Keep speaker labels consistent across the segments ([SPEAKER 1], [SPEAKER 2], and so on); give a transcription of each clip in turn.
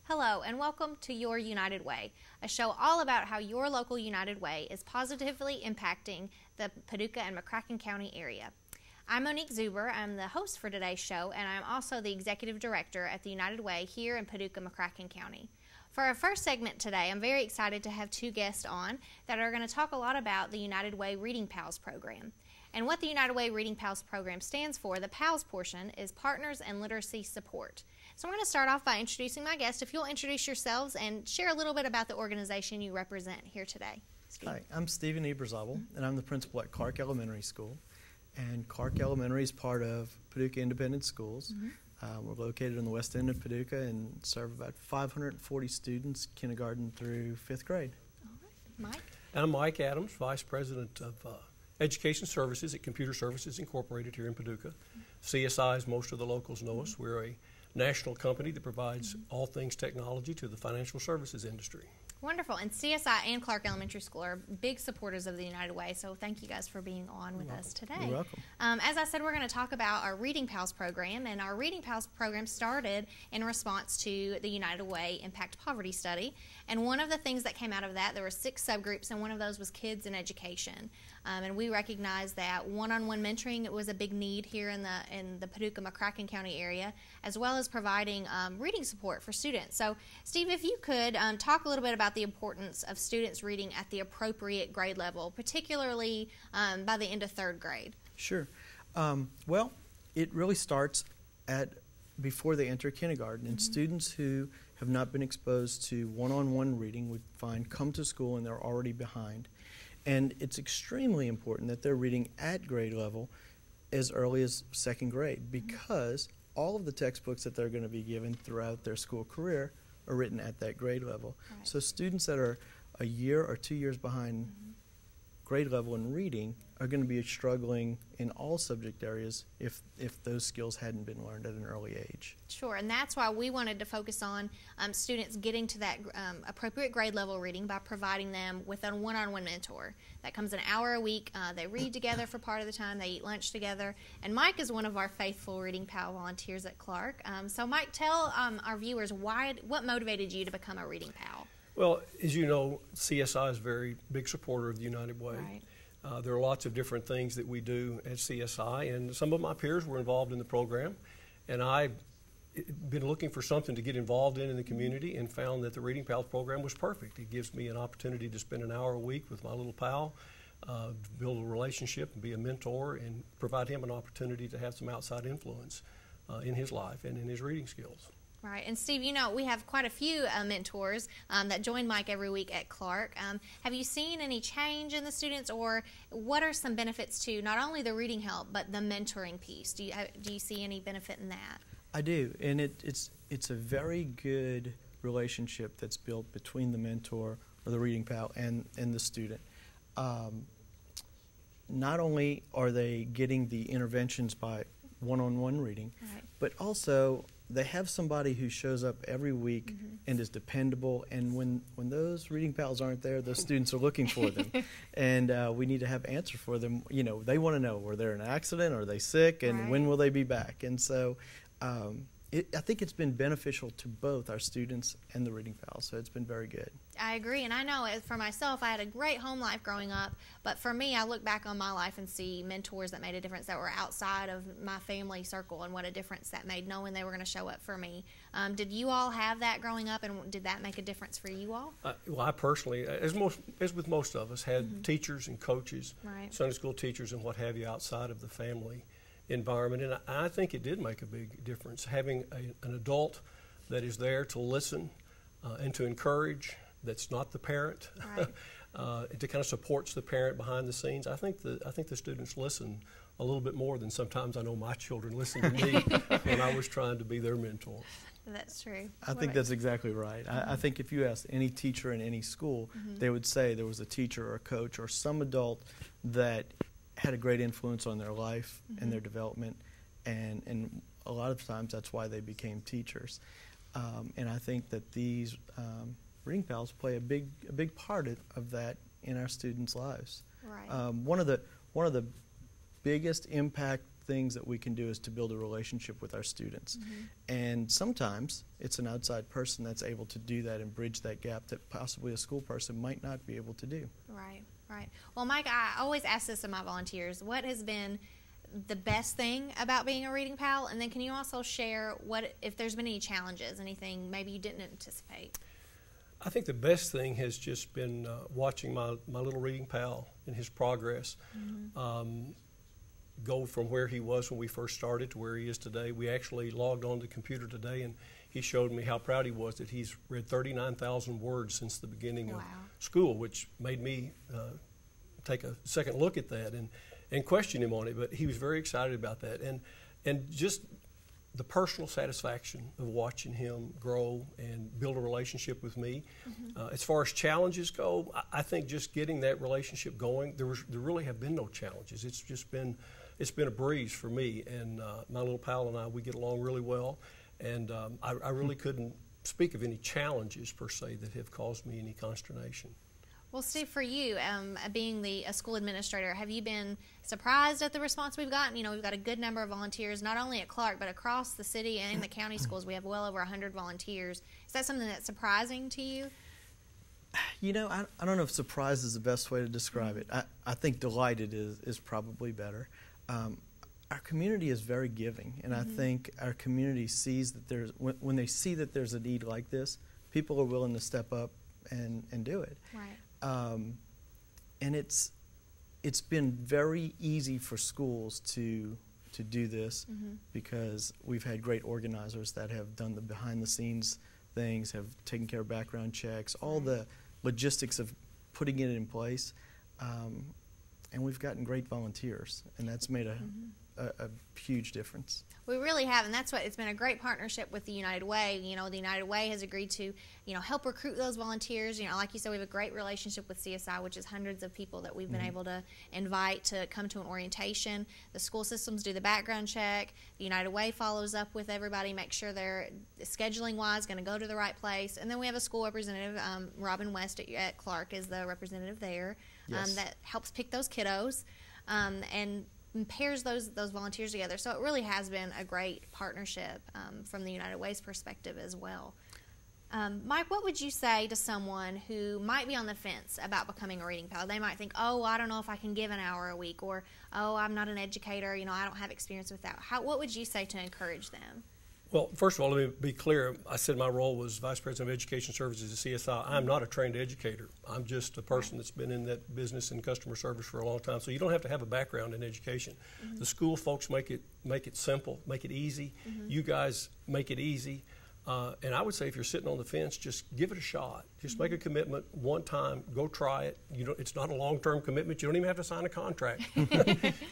[SPEAKER 1] Hello and welcome to Your United Way, a show all about how your local United Way is positively impacting the Paducah and McCracken County area. I'm Monique Zuber. I'm the host for today's show, and I'm also the executive director at the United Way here in Paducah, McCracken County. For our first segment today, I'm very excited to have two guests on that are going to talk a lot about the United Way Reading Pals program. And what the United Way Reading Pals program stands for, the PALS portion, is Partners in Literacy Support. So I'm going to start off by introducing my guests. If you'll introduce yourselves and share a little bit about the organization you represent here today. Steve.
[SPEAKER 2] Hi, I'm Stephen Eberzabel, and I'm the principal at Clark Elementary School. And Clark Elementary is part of Paducah Independent Schools. We're located on the west end of Paducah and serve about 540 students, kindergarten through 5th grade.
[SPEAKER 1] All right. Mike?
[SPEAKER 3] I'm Mike Adams, Vice President of Education Services at Computer Services Incorporated here in Paducah. CSI, as most of the locals know us, we're a national company that provides all things technology to the financial services industry.
[SPEAKER 1] Wonderful. And CSI and Clark Elementary School are big supporters of the United Way, so thank you guys for being on with us today.
[SPEAKER 2] You're welcome.
[SPEAKER 1] As I said, we're going to talk about our Reading Pals program, and our Reading Pals program started in response to the United Way Impact Poverty Study, and one of the things that came out of that, there were 6 subgroups, and one of those was kids in education. And we recognized that one-on-one mentoring was a big need here in the Paducah, McCracken County area, as well as providing reading support for students. So, Steve, if you could talk a little bit about the importance of students reading at the appropriate grade level, particularly by the end of 3rd grade.
[SPEAKER 2] Sure. Well, it really starts before they enter kindergarten, and students who have not been exposed to one-on-one reading would come to school and they're already behind. And it's extremely important that they're reading at grade level as early as 2nd grade, because all of the textbooks that they're going to be given throughout their school career are written at that grade level.
[SPEAKER 1] Right.
[SPEAKER 2] So students that are a year or 2 years behind grade level in reading are going to be struggling in all subject areas if those skills hadn't been learned at an early age.
[SPEAKER 1] Sure, and that's why we wanted to focus on students getting to that appropriate grade level reading by providing them with a one-on-one mentor. That comes an hour a week. They read together for part of the time. They eat lunch together. And Mike is one of our faithful Reading Pal volunteers at Clark. So Mike, tell our viewers what motivated you to become a Reading Pal?
[SPEAKER 3] Well, as you know, CSI is a very big supporter of the United Way.
[SPEAKER 1] Right.
[SPEAKER 3] There are lots of different things that we do at CSI, and some of my peers were involved in the program, and I've been looking for something to get involved in the community and found that the Reading Pals program was perfect. It gives me an opportunity to spend an hour a week with my little pal, build a relationship and be a mentor, and provide him an opportunity to have some outside influence in his life and in his reading skills.
[SPEAKER 1] Right. And Steve, you know, we have quite a few mentors that join Mike every week at Clark. Have you seen any change in the students, or what are some benefits to not only the reading help but the mentoring piece? Do you see any benefit in that?
[SPEAKER 2] I do, and it's a very good relationship that's built between the mentor or the Reading Pal and the student. Not only are they getting the interventions by one-on-one reading,
[SPEAKER 1] Right.
[SPEAKER 2] but also they have somebody who shows up every week and is dependable, and when those Reading Pals aren't there, those students are looking for them. And we need to have answers for them. You know, they want to know, were there an accident, are they sick, and
[SPEAKER 1] Right.
[SPEAKER 2] when will they be back? And so I think it's been beneficial to both our students and the Reading Pals, so it's been very good.
[SPEAKER 1] I agree, and I know for myself, I had a great home life growing up, but for me, I look back on my life and see mentors that made a difference that were outside of my family circle, and what a difference that made knowing they were going to show up for me. Did you all have that growing up, and did that make a difference for you all?
[SPEAKER 3] Well, I personally, as with most of us, had teachers and coaches,
[SPEAKER 1] Right.
[SPEAKER 3] Sunday school teachers and what have you outside of the family environment, and I think it did make a big difference. Having an adult that is there to listen and to encourage, that's not the parent,
[SPEAKER 1] Right.
[SPEAKER 3] to kind of supports the parent behind the scenes. I think the students listen a little bit more than sometimes I know my children listen to me when I was trying to be their mentor.
[SPEAKER 1] That's true.
[SPEAKER 2] I think that's exactly right. I think if you asked any teacher in any school, they would say there was a teacher or a coach or some adult that had a great influence on their life and their development, and a lot of times that's why they became teachers. And I think that these Reading Pals play a big part of that in our students' lives.
[SPEAKER 1] Right.
[SPEAKER 2] One of the biggest impact things that we can do is to build a relationship with our students. And sometimes it's an outside person that's able to do that and bridge that gap that possibly a school person might not be able to do.
[SPEAKER 1] Right, right. Well, Mike, I always ask this of my volunteers. What has been the best thing about being a Reading Pal? And then can you also share if there's been any challenges, anything maybe you didn't anticipate?
[SPEAKER 3] I think the best thing has just been watching my little Reading Pal and his progress go from where he was when we first started to where he is today. We actually logged on the computer today, and he showed me how proud he was that he's read 39,000 words since the beginning of school, which made me take a second look at that and question him on it. But he was very excited about that. And just the personal satisfaction of watching him grow and build a relationship with me. As far as challenges go, I think just getting that relationship going, there really have been no challenges. It's been a breeze for me, and my little pal and I, we get along really well, and I really couldn't speak of any challenges per se that have caused me any consternation.
[SPEAKER 1] Well, Steve, for you, being a school administrator, have you been surprised at the response we've gotten? You know, we've got a good number of volunteers, not only at Clark, but across the city and the county schools. We have well over 100 volunteers. Is that something that's surprising to you?
[SPEAKER 2] You know, I don't know if surprise is the best way to describe it. I think delighted is probably better. Our community is very giving, and I think our community sees that when they see that there's a need like this, people are willing to step up and do it.
[SPEAKER 1] Right.
[SPEAKER 2] And it's been very easy for schools to do this because we've had great organizers that have done the behind-the-scenes things, have taken care of background checks, all the logistics of putting it in place, and we've gotten great volunteers, and that's made a huge difference.
[SPEAKER 1] We really have, and that's what it's been a great partnership with the United Way. You know, the United Way has agreed to, help recruit those volunteers. You know, like you said, we have a great relationship with CSI, which is hundreds of people that we've been able to invite to come to an orientation. The school systems do the background check. The United Way follows up with everybody, make sure they're scheduling-wise going to go to the right place. And then we have a school representative, Robin West at Clark is the representative there, that helps pick those kiddos and pairs those volunteers together. So it really has been a great partnership from the United Way's perspective as well. Mike, what would you say to someone who might be on the fence about becoming a Reading Pal? They might think, oh, I don't know if I can give an hour a week, or, oh, I'm not an educator, I don't have experience with that. What would you say to encourage them?
[SPEAKER 3] Well, first of all, let me be clear. I said my role was Vice President of Education Services at CSI. I'm not a trained educator. I'm just a person that's been in that business and customer service for a long time. So you don't have to have a background in education. The school folks make it simple, make it easy. You guys make it easy. And I would say if you're sitting on the fence, just give it a shot. Just make a commitment one time. Go try it. It's not a long-term commitment. You don't even have to sign a contract. You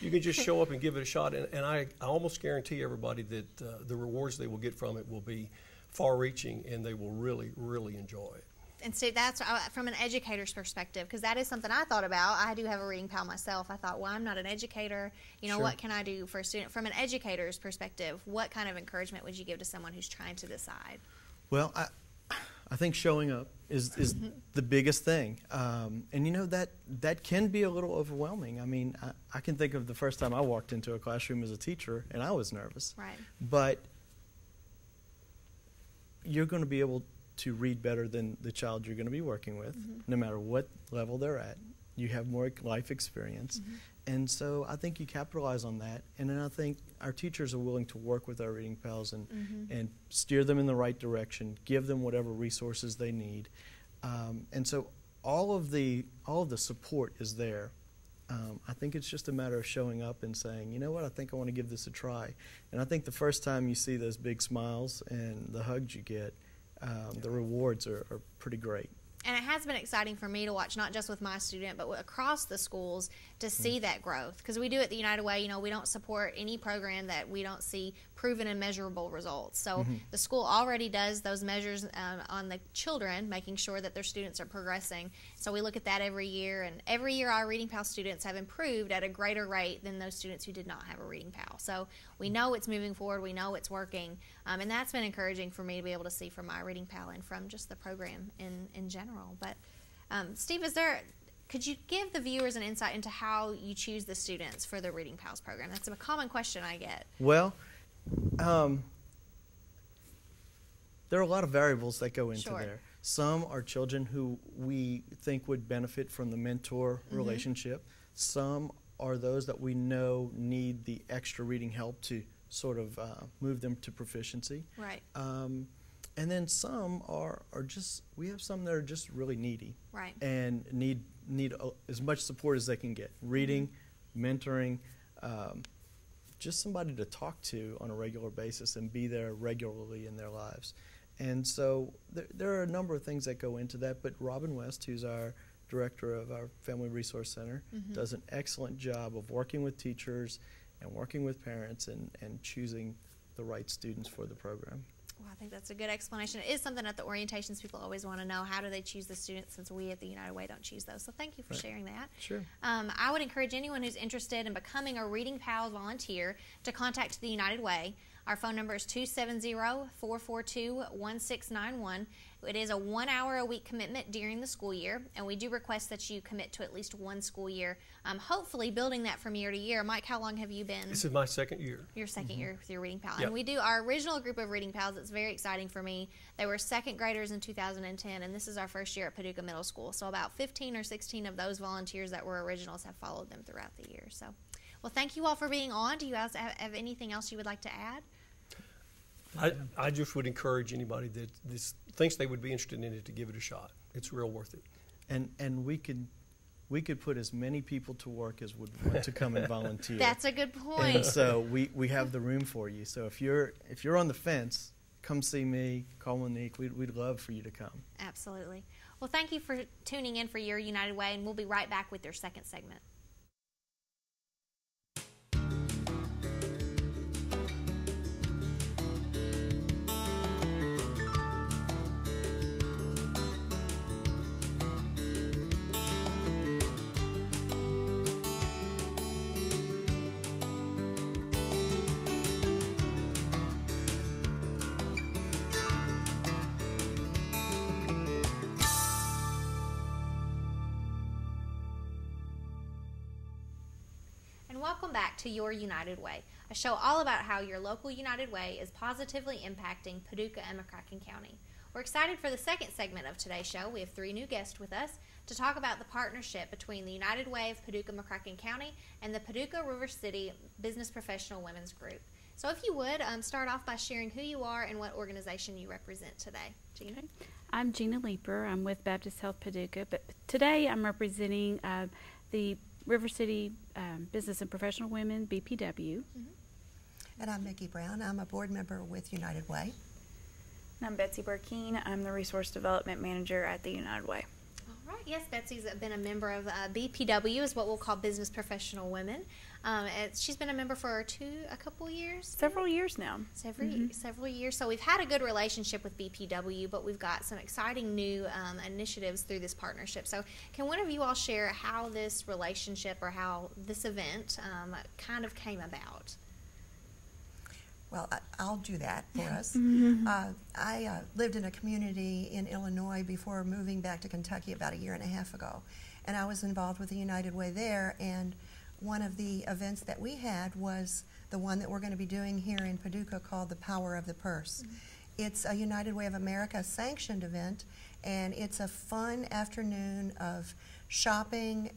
[SPEAKER 3] can just show up and give it a shot. And I almost guarantee everybody that the rewards they will get from it will be far-reaching, and they will really, really enjoy it.
[SPEAKER 1] And Steve, that's from an educator's perspective, because that is something I thought about. I do have a Reading Pal myself. I thought, well, I'm not an educator. What can I do for a student? From an educator's perspective, what kind of encouragement would you give to someone who's trying to decide?
[SPEAKER 2] Well, I think showing up is the biggest thing. And that can be a little overwhelming. I mean, I can think of the first time I walked into a classroom as a teacher, and I was nervous.
[SPEAKER 1] Right.
[SPEAKER 2] But you're going to be able to read better than the child you're going to be working with, no matter what level they're at. You have more life experience. And so I think you capitalize on that. And then I think our teachers are willing to work with our Reading Pals and steer them in the right direction, give them whatever resources they need. And so all of the support is there. I think it's just a matter of showing up and saying, you know what, I think I want to give this a try. And I think the first time you see those big smiles and the hugs you get, the rewards are pretty great.
[SPEAKER 1] And it has been exciting for me to watch, not just with my student, but across the schools, to see that growth. Because we do at the United Way, we don't support any program that we don't see proven and measurable results. So the school already does those measures on the children, making sure that their students are progressing. So we look at that every year, and every year our Reading Pal students have improved at a greater rate than those students who did not have a Reading Pal. So we know it's moving forward, we know it's working, and that's been encouraging for me to be able to see from my Reading Pal and from just the program in general. But Steve, is there Could you give the viewers an insight into how you choose the students for the Reading Pals program? That's a common question I get.
[SPEAKER 2] Well, there are a lot of variables that go into
[SPEAKER 1] Sure.
[SPEAKER 2] there. Some are children who we think would benefit from the mentor relationship. Some are those that we know need the extra reading help to sort of move them to proficiency.
[SPEAKER 1] Right.
[SPEAKER 2] And then some are just, we have some that are just really needy.
[SPEAKER 1] Right.
[SPEAKER 2] And need as much support as they can get. Reading, mentoring, just somebody to talk to on a regular basis and be there regularly in their lives. And so there are a number of things that go into that, but Robin West, who's our director of our Family Resource Center, does an excellent job of working with teachers and working with parents and choosing the right students for the program.
[SPEAKER 1] Well, I think that's a good explanation. It is something at the orientations people always want to know. How do they choose the students, since we at the United Way don't choose those? So thank you for sharing that.
[SPEAKER 2] Sure.
[SPEAKER 1] I would encourage anyone who's interested in becoming a Reading Pals volunteer to contact the United Way. Our phone number is 270-442-1691. It is a 1-hour-a-week commitment during the school year, and we do request that you commit to at least one school year, hopefully building that from year to year. Mike, how long have you been?
[SPEAKER 3] This is my second year.
[SPEAKER 1] Your second year with your Reading Pal.
[SPEAKER 3] Yep.
[SPEAKER 1] And we do our original group of Reading Pals. It's very exciting for me. They were second graders in 2010, and this is our first year at Paducah Middle School. So about 15 or 16 of those volunteers that were originals have followed them throughout the year. So, well, thank you all for being on. Do you guys have anything else you would like to add?
[SPEAKER 3] I just would encourage anybody that thinks they would be interested in it to give it a shot. It's real worth it.
[SPEAKER 2] And we could put as many people to work as would want to come and volunteer.
[SPEAKER 1] That's a good point.
[SPEAKER 2] And so we have the room for you. So if you're on the fence, come see me, call Monique. We'd love for you to come.
[SPEAKER 1] Absolutely. Well, thank you for tuning in for Your United Way, and we'll be right back with your second segment. Welcome back to Your United Way, a show all about how your local United Way is positively impacting Paducah and McCracken County. We're excited for the second segment of today's show. We have 3 new guests with us to talk about the partnership between the United Way of Paducah McCracken County and the Paducah River City Business Professional Women's Group. So if you would, start off by sharing who you are and what organization you represent today. Gina?
[SPEAKER 4] I'm Gina Leeper. I'm with Baptist Health Paducah, but today I'm representing the River City Business and Professional Women, BPW.
[SPEAKER 5] And I'm Mickey Brown. I'm a board member with United Way.
[SPEAKER 6] And I'm Betsy Burkeen. I'm the Resource Development Manager at the United Way.
[SPEAKER 1] All right. Yes, Betsy's been a member of BPW, is what we'll call Business Professional Women. She's been a member for a couple years?
[SPEAKER 6] Several years now.
[SPEAKER 1] Several years. So we've had a good relationship with BPW, but we've got some exciting new initiatives through this partnership. So can one of you all share how this relationship or how this event kind of came about?
[SPEAKER 5] Well, I'll do that for us. I lived in a community in Illinois before moving back to Kentucky about 1.5 years ago. And I was involved with the United Way there, and one of the events that we had was the one that we're going to be doing here in Paducah called the Power of the Purse. It's a United Way of America sanctioned event, and it's a fun afternoon of shopping,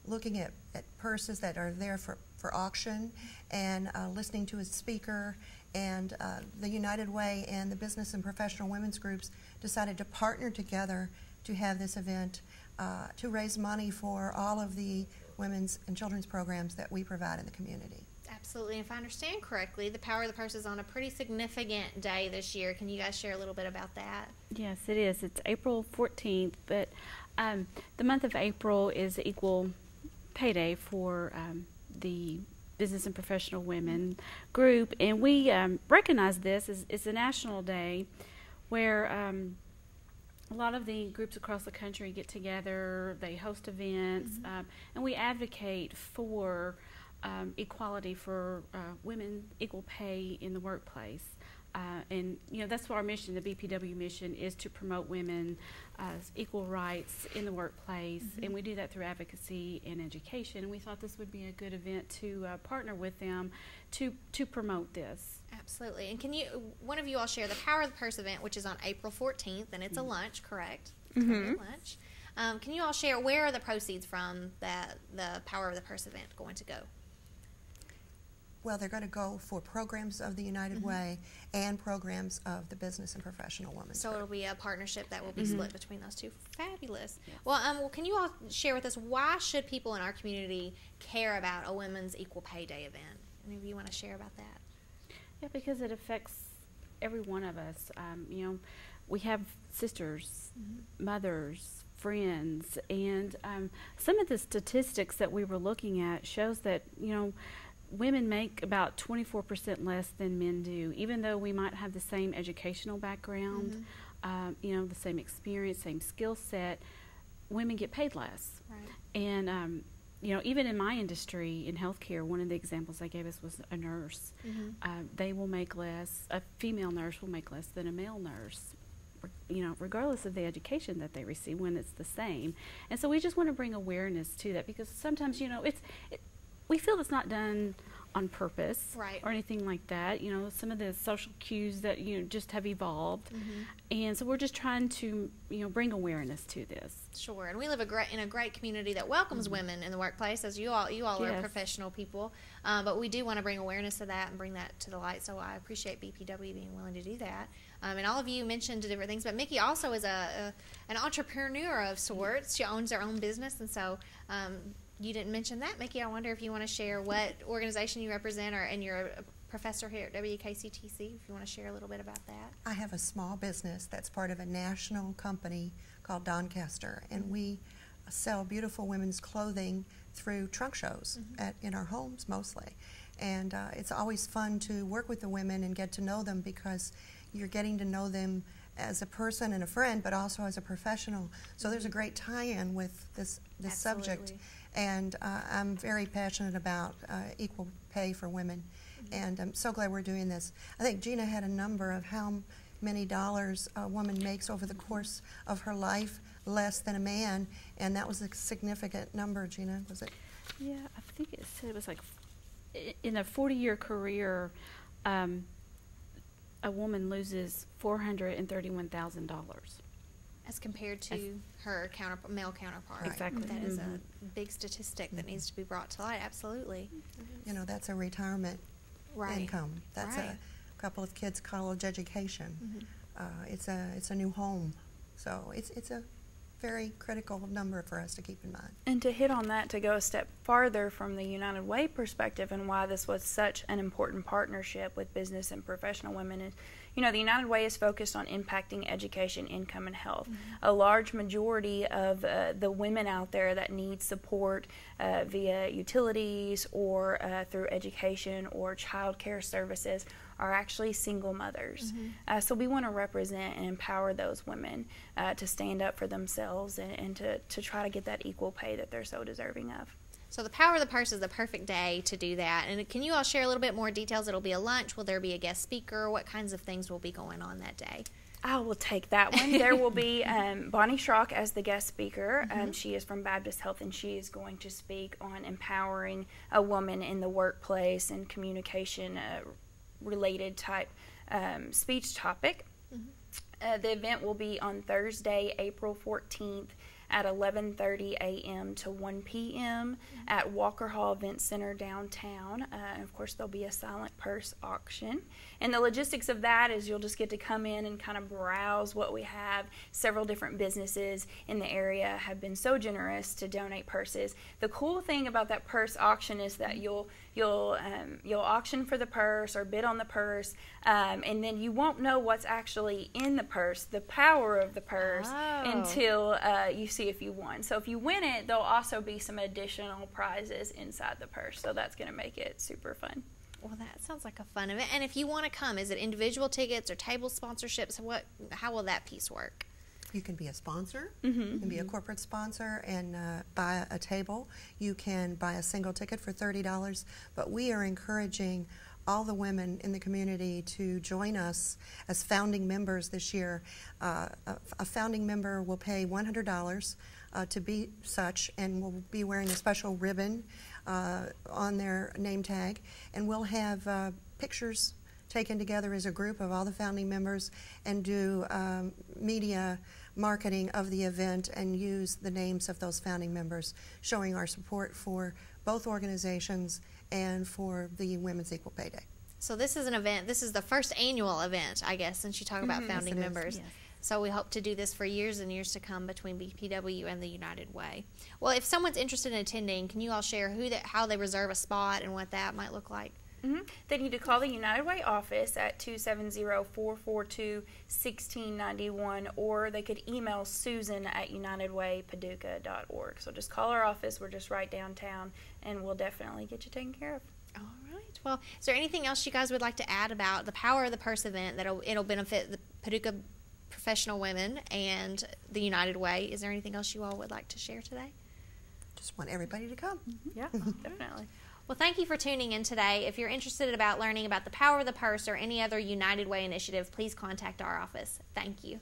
[SPEAKER 5] looking at purses that are there for auction, and listening to a speaker. And the United Way and the Business and Professional Women's Groups decided to partner together to have this event to raise money for all of the women's and children's programs that we provide in the community.
[SPEAKER 1] Absolutely. If I understand correctly, the Power of the Purse is on a pretty significant day this year. Can you guys share a little bit about that?
[SPEAKER 4] Yes, it is. It's April 14th, but the month of April is equal pay day for the Business and Professional Women group, and we recognize this as it's a national day where a lot of the groups across the country get together, they host events, and we advocate for equality for women, equal pay in the workplace. And that's what our mission, the BPW mission, is to promote women equal rights in the workplace, and we do that through advocacy and education. And we thought this would be a good event to partner with them to promote this.
[SPEAKER 1] Absolutely. And can one of you all share the Power of the Purse event, which is on April 14th, and it's a lunch, correct? Lunch. Can you all share where are the proceeds from the Power of the Purse event going to go?
[SPEAKER 5] Well, they're going to go for programs of the United Way and programs of the Business and Professional Women's
[SPEAKER 1] So
[SPEAKER 5] Group.
[SPEAKER 1] it'll be a partnership that will be split between those two. Fabulous. Yes. Well, can you all share with us, why should people in our community care about a Women's Equal Pay Day event? Any of you want to share about that?
[SPEAKER 4] Yeah, because it affects every one of us. We have sisters, mothers, friends, and some of the statistics that we were looking at shows that, women make about 24% less than men do, even though we might have the same educational background, the same experience, same skill set. Women get paid less.
[SPEAKER 1] Right.
[SPEAKER 4] And, even in my industry, in healthcare, one of the examples they gave us was a nurse. They will make less, a female nurse will make less than a male nurse, regardless of the education that they receive, when it's the same. And so we just want to bring awareness to that, because sometimes, we feel it's not done on purpose,
[SPEAKER 1] right,
[SPEAKER 4] or anything like that. Some of the social cues that just have evolved, and so we're just trying to bring awareness to this.
[SPEAKER 1] Sure, and we live in a great community that welcomes women in the workplace, as you all
[SPEAKER 4] Yes.
[SPEAKER 1] are professional people, but we do want to bring awareness to that and bring that to the light. So I appreciate BPW being willing to do that. And all of you mentioned different things, but Mickey also is an entrepreneur of sorts. She owns her own business, and so. You didn't mention that, Mickey. I wonder if you want to share what organization you represent, and you're a professor here at WKCTC, if you want to share a little bit about that.
[SPEAKER 5] I have a small business that's part of a national company called Doncaster, and we sell beautiful women's clothing through trunk shows in our homes mostly. And it's always fun to work with the women and get to know them, because you're getting to know them as a person and a friend, but also as a professional. So there's a great tie-in with this subject. And I'm very passionate about equal pay for women, and I'm so glad we're doing this. I think Gina had a number of how many dollars a woman makes over the course of her life less than a man, and that was a significant number, Gina, was it?
[SPEAKER 4] Yeah, I think it said it was like, in a 40-year career, a woman loses $431,000.
[SPEAKER 1] As compared to her male counterpart.
[SPEAKER 5] Right.
[SPEAKER 4] Exactly.
[SPEAKER 1] That is a big statistic that needs to be brought to light. Absolutely.
[SPEAKER 5] That's a retirement income. That's
[SPEAKER 1] right.
[SPEAKER 5] a couple of kids' college education. It's a new home. So it's a very critical number for us to keep in mind.
[SPEAKER 6] And to hit on that, to go a step farther from the United Way perspective, and why this was such an important partnership with business and professional women, is the United Way is focused on impacting education, income, and health. A large majority of the women out there that need support via utilities or through education or child care services are actually single mothers. So we want to represent and empower those women to stand up for themselves and to try to get that equal pay that they're so deserving of.
[SPEAKER 1] So the Power of the Purse is the perfect day to do that. And can you all share a little bit more details? It'll be a lunch. Will there be a guest speaker? What kinds of things will be going on that day?
[SPEAKER 6] I will take that one. There will be Bonnie Schrock as the guest speaker. She is from Baptist Health, and she is going to speak on empowering a woman in the workplace and communication related type speech topic. The event will be on Thursday, April 14th at 11:30 a.m. to 1 p.m. at Walker Hall Event Center downtown. And of course, there'll be a silent purse auction. And the logistics of that is you'll just get to come in and kind of browse what we have. Several different businesses in the area have been so generous to donate purses. The cool thing about that purse auction is that you'll auction for the purse or bid on the purse, and then you won't know what's actually in the purse, the power of the purse, until you see if you won. So if you win it, there'll also be some additional prizes inside the purse. So that's going to make it super fun.
[SPEAKER 1] Well, that sounds like a fun event. And if you want to come, is it individual tickets or table sponsorships? How will that piece work?
[SPEAKER 5] You can be a sponsor. You can be a corporate sponsor and buy a table. You can buy a single ticket for $30. But we are encouraging all the women in the community to join us as founding members this year. A founding member will pay $100 to be such, and will be wearing a special ribbon on their name tag, and we'll have pictures taken together as a group of all the founding members and do media marketing of the event and use the names of those founding members, showing our support for both organizations and for the Women's Equal Pay Day.
[SPEAKER 1] So this is an event, this is the first annual event, I guess, since you talk about founding
[SPEAKER 5] Yes, it is.
[SPEAKER 1] members.
[SPEAKER 4] Yes.
[SPEAKER 1] So we hope to do this for years and years to come between BPW and the United Way. Well, if someone's interested in attending, can you all share how they reserve a spot and what that might look like?
[SPEAKER 6] They need to call the United Way office at 270-442-1691, or they could email Susan at unitedwaypaducah.org. So just call our office. We're just right downtown, and we'll definitely get you taken care of.
[SPEAKER 1] All right. Well, is there anything else you guys would like to add about the Power of the Purse event that it'll benefit the Paducah professional women and the United Way? Is there anything else you all would like to share today?
[SPEAKER 5] Just want everybody to come.
[SPEAKER 6] Yeah, definitely.
[SPEAKER 1] Well, thank you for tuning in today. If you're interested about learning about the Power of the Purse or any other United Way initiative, please contact our office. Thank you.